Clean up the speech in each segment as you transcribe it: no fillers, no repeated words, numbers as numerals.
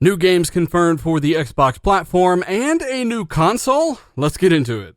New games confirmed for the Xbox platform and a new console? Let's get into it.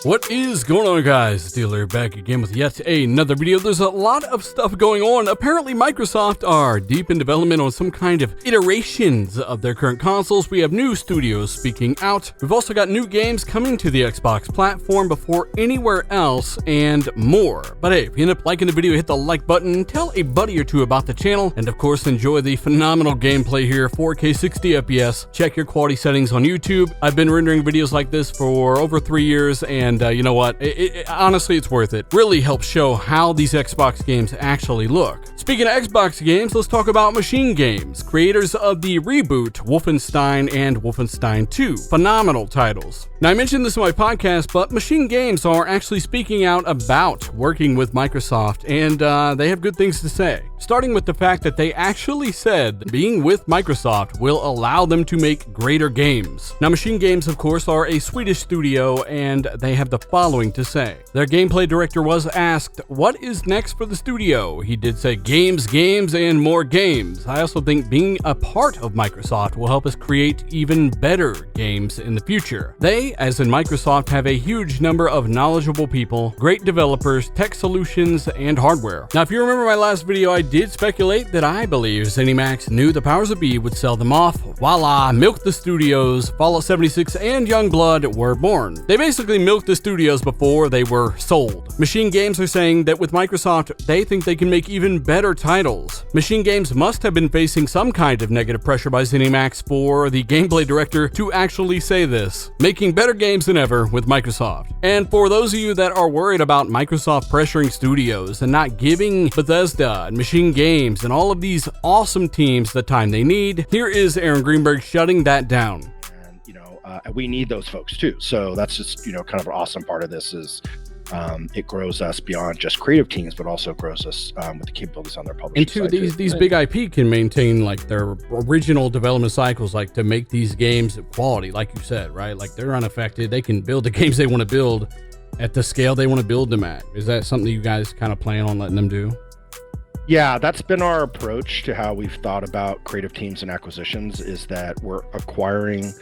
What is going on, guys? Dealer back again with yet another video. There's a lot of stuff going on. Apparently Microsoft are deep in development on some kind of iterations of their current consoles. We have new studios speaking out. We've also got new games coming to the Xbox platform before anywhere else and more. But hey, if you end up liking the video, hit the like button, tell a buddy or two about the channel, and of course enjoy the phenomenal gameplay here, 4K 60 FPS. Check your quality settings on YouTube. I've been rendering videos like this for over 3 years, and you know what? Honestly, it's worth it. Really helps show how these Xbox games actually look. Speaking of Xbox games, let's talk about Machine Games, creators of the reboot Wolfenstein and Wolfenstein 2. Phenomenal titles. Now, I mentioned this in my podcast, but Machine Games are actually speaking out about working with Microsoft, and they have good things to say. Starting with the fact that they actually said being with Microsoft will allow them to make greater games. Now, Machine Games, of course, are a Swedish studio, and they have the following to say. Their gameplay director was asked, "What is next for the studio?" He did say, games, and more games. I also think being a part of Microsoft will help us create even better games in the future. They, as in Microsoft, have a huge number of knowledgeable people, great developers, tech solutions, and hardware. Now, if you remember my last video, I did speculate that I believe ZeniMax knew the powers that be would sell them off. Voila, milked the studios, Fallout 76 and Youngblood were born. They basically milked the studios before they were sold. Machine Games are saying that with Microsoft, they think they can make even better titles. Machine Games must have been facing some kind of negative pressure by ZeniMax for the gameplay director to actually say this, making better games than ever with Microsoft. And for those of you that are worried about Microsoft pressuring studios and not giving Bethesda and Machine Games and all of these awesome teams the time they need, here is Aaron Greenberg shutting that down. We need those folks too. So that's just, kind of an awesome part of this is it grows us beyond just creative teams, but also grows us with the capabilities on their publishing side. And two, these big IP can maintain like their original development cycles, like to make these games of quality, like you said, right? Like they're unaffected. They can build the games they want to build at the scale they want to build them at. Is that something you guys kind of plan on letting them do? Yeah, that's been our approach to how we've thought about creative teams and acquisitions, is that we're acquiring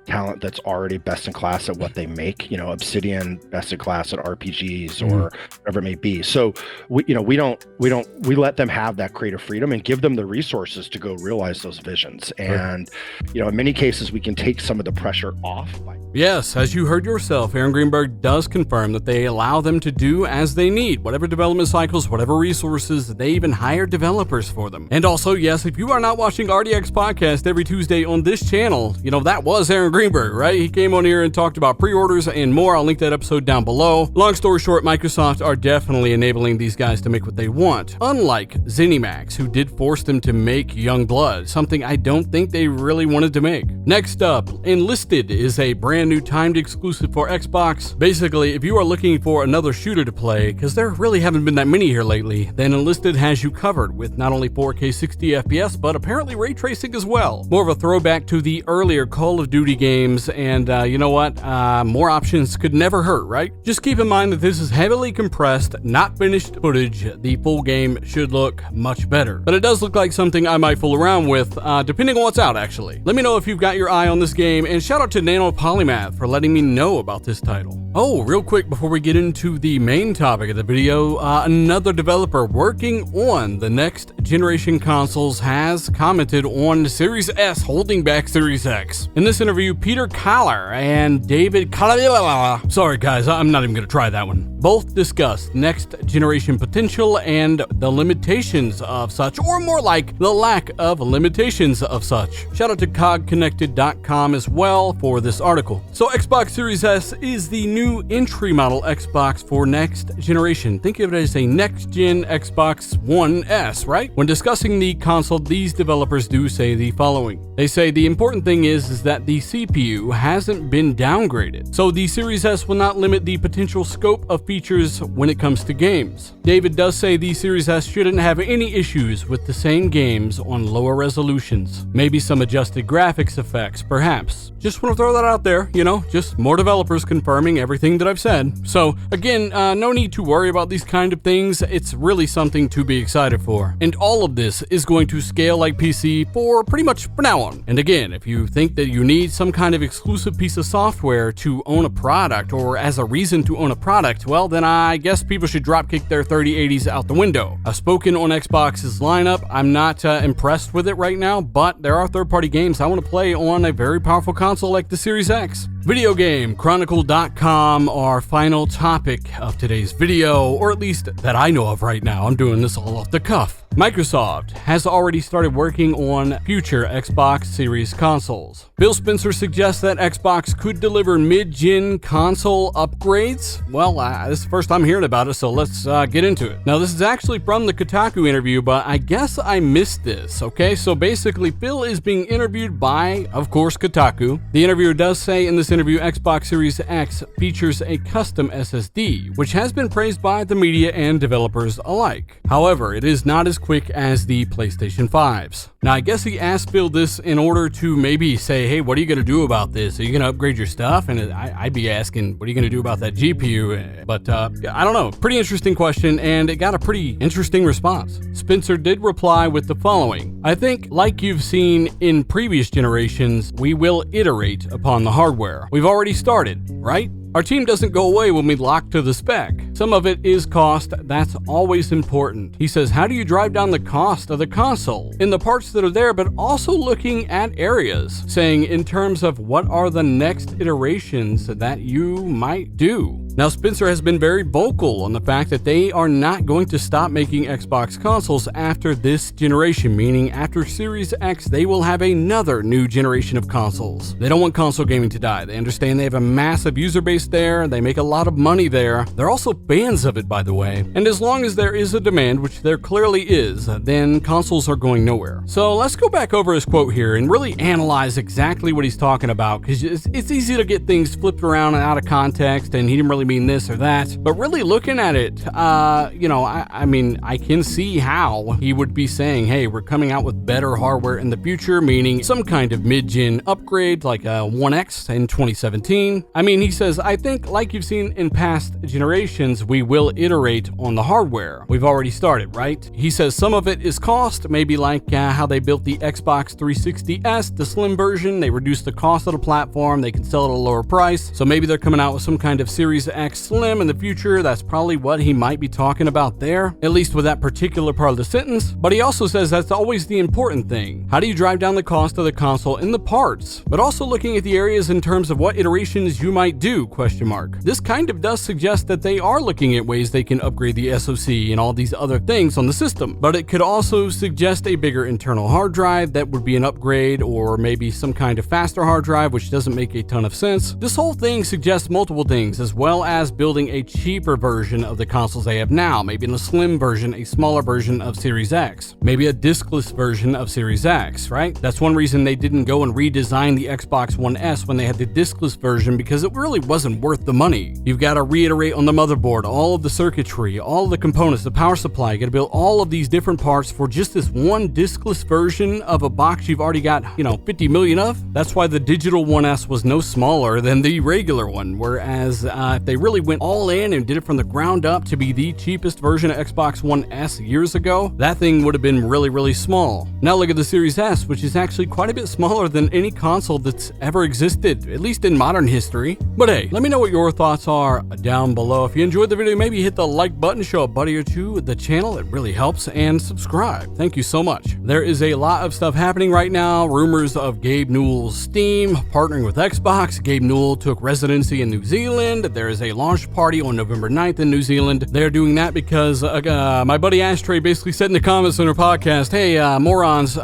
talent that's already best in class at what they make. Obsidian best in class at RPGs or whatever it may be. So we let them have that creative freedom and give them the resources to go realize those visions. And in many cases we can take some of the pressure off. Yes, as you heard yourself, Aaron Greenberg does confirm that they allow them to do as they need, whatever development cycles, whatever resources. They even hire developers for them. And also, yes, if you are not watching RDX Podcast every Tuesday on this channel, that was Aaron Greenberg, right? He came on here and talked about pre-orders and more. I'll link that episode down below. Long story short, Microsoft are definitely enabling these guys to make what they want, unlike ZeniMax, who did force them to make Youngblood, something I don't think they really wanted to make. Next up, Enlisted is a brand new timed exclusive for Xbox. Basically, if you are looking for another shooter to play, because there really haven't been that many here lately, then Enlisted has you covered with not only 4K 60 FPS, but apparently ray tracing as well. More of a throwback to the earlier Call of Duty games, and you know what? More options could never hurt, right? Just keep in mind that this is heavily compressed, not finished footage. The full game should look much better, but it does look like something I might fool around with, depending on what's out, actually. Let me know if you've got your eye on this game, and shout out to Nano Polymath for letting me know about this title. Oh, real quick before we get into the main topic of the video, another developer working on the next generation consoles has commented on Series S holding back Series X. In this interview, Peter Kaller and David Kaller, sorry guys, I'm not even gonna try that one, both discussed next generation potential and the limitations of such, or more like the lack of limitations of such. Shout out to cogconnected.com as well for this article. So Xbox Series S is the new entry model Xbox for next generation. Think of it as a next gen Xbox One S, right? When discussing the console, these developers do say the following. They say the important thing is that the CPU hasn't been downgraded, so the Series S will not limit the potential scope of features when it comes to games. David does say the Series S shouldn't have any issues with the same games on lower resolutions. Maybe some adjusted graphics effects, perhaps. Just want to throw that out there, just more developers confirming everything that I've said. So again, no need to worry about these kind of things. It's really something to be excited for. And all of this is going to scale like PC for pretty much for now on. And again, if you think that you need some kind of exclusive piece of software to own a product or as a reason to own a product, well, then I guess people should dropkick their 3080s out the window. I've spoken on Xbox's lineup. I'm not impressed with it right now, but there are third-party games I want to play on a very powerful console like the Series X. VideoGameChronicle.com, our final topic of today's video, or at least that I know of right now. I'm doing this all off the cuff. Microsoft has already started working on future Xbox Series consoles. Phil Spencer suggests that Xbox could deliver mid-gen console upgrades. Well, this is the first I'm hearing about it, so let's get into it. Now, this is actually from the Kotaku interview, but I guess I missed this, okay? So basically, Phil is being interviewed by, of course, Kotaku. The interviewer does say in this interview, Xbox Series X features a custom SSD, which has been praised by the media and developers alike. However, it is not as quick as the PlayStation 5s. Now, I guess he asked Phil this in order to maybe say, hey, what are you going to do about this? Are you going to upgrade your stuff? And I'd be asking, what are you going to do about that GPU? But I don't know. Pretty interesting question, and it got a pretty interesting response. Spencer did reply with the following. I think, like you've seen in previous generations, we will iterate upon the hardware. We've already started, right? Our team doesn't go away when we lock to the spec. Some of it is cost, that's always important. He says, how do you drive down the cost of the console? In the parts that are there, but also looking at areas, saying in terms of what are the next iterations that you might do. Now, Spencer has been very vocal on the fact that they are not going to stop making Xbox consoles after this generation, meaning after Series X, they will have another new generation of consoles. They don't want console gaming to die. They understand they have a massive user base there. They make a lot of money there. They're also fans of it, by the way. And as long as there is a demand, which there clearly is, then consoles are going nowhere. So let's go back over his quote here and really analyze exactly what he's talking about, because it's easy to get things flipped around and out of context, and he didn't really mean this or that. But really looking at it, I mean, I can see how he would be saying, hey, we're coming out with better hardware in the future, meaning some kind of mid-gen upgrade like a 1X in 2017. I mean, he says, I think, like you've seen in past generations, we will iterate on the hardware. We've already started, right? He says some of it is cost, maybe like how they built the Xbox 360S, the slim version. They reduced the cost of the platform. They can sell it at a lower price. So maybe they're coming out with some kind of Series X Slim in the future. That's probably what he might be talking about there, at least with that particular part of the sentence. But he also says that's always the important thing. How do you drive down the cost of the console in the parts? But also looking at the areas in terms of what iterations you might do, question mark. This kind of does suggest that they are looking at ways they can upgrade the SoC and all these other things on the system. But it could also suggest a bigger internal hard drive that would be an upgrade, or maybe some kind of faster hard drive, which doesn't make a ton of sense. This whole thing suggests multiple things, as well as building a cheaper version of the consoles they have now, maybe in a slim version, a smaller version of Series X, maybe a diskless version of Series X, right? That's one reason they didn't go and redesign the Xbox One S when they had the diskless version, because it really wasn't worth the money. You've got to reiterate on the motherboard, all of the circuitry, all of the components, the power supply. You got to build all of these different parts for just this one diskless version of a box you've already got, 50 million of. That's why the digital 1S was no smaller than the regular one, whereas if they really went all in and did it from the ground up to be the cheapest version of Xbox One S years ago, that thing would have been really, really small. Now look at the Series S, which is actually quite a bit smaller than any console that's ever existed, at least in modern history. But hey, let me know what your thoughts are down below. If you enjoyed the video, maybe hit the like button, show a buddy or two the channel, it really helps, and subscribe. Thank you so much. There is a lot of stuff happening right now. Rumors of Gabe Newell's Steam partnering with Xbox. Gabe Newell took residency in New Zealand. There is a launch party on November 9th in New Zealand. They're doing that because my buddy Ashtray basically said in the comments on her podcast, hey, morons,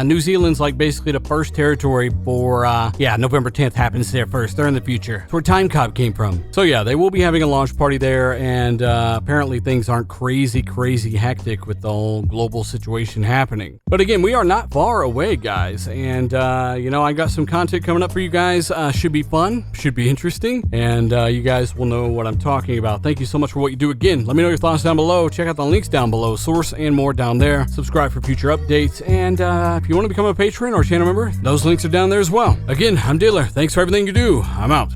New Zealand's like basically the first territory for, November 10th happens there first. They're in the future. That's where Time Cop came from. So yeah, they will be having a launch party there, and apparently things aren't crazy hectic with the whole global situation happening. But again, we are not far away, guys, and I got some content coming up for you guys. Should be fun, should be interesting, and you guys will know what I'm talking about. Thank you so much for what you do. Again, let me know your thoughts down below. Check out the links down below, source and more down there. Subscribe for future updates, and if you want to become a patron or channel member, those links are down there as well. Again, I'm Dealer. Thanks for everything you do. I'm out.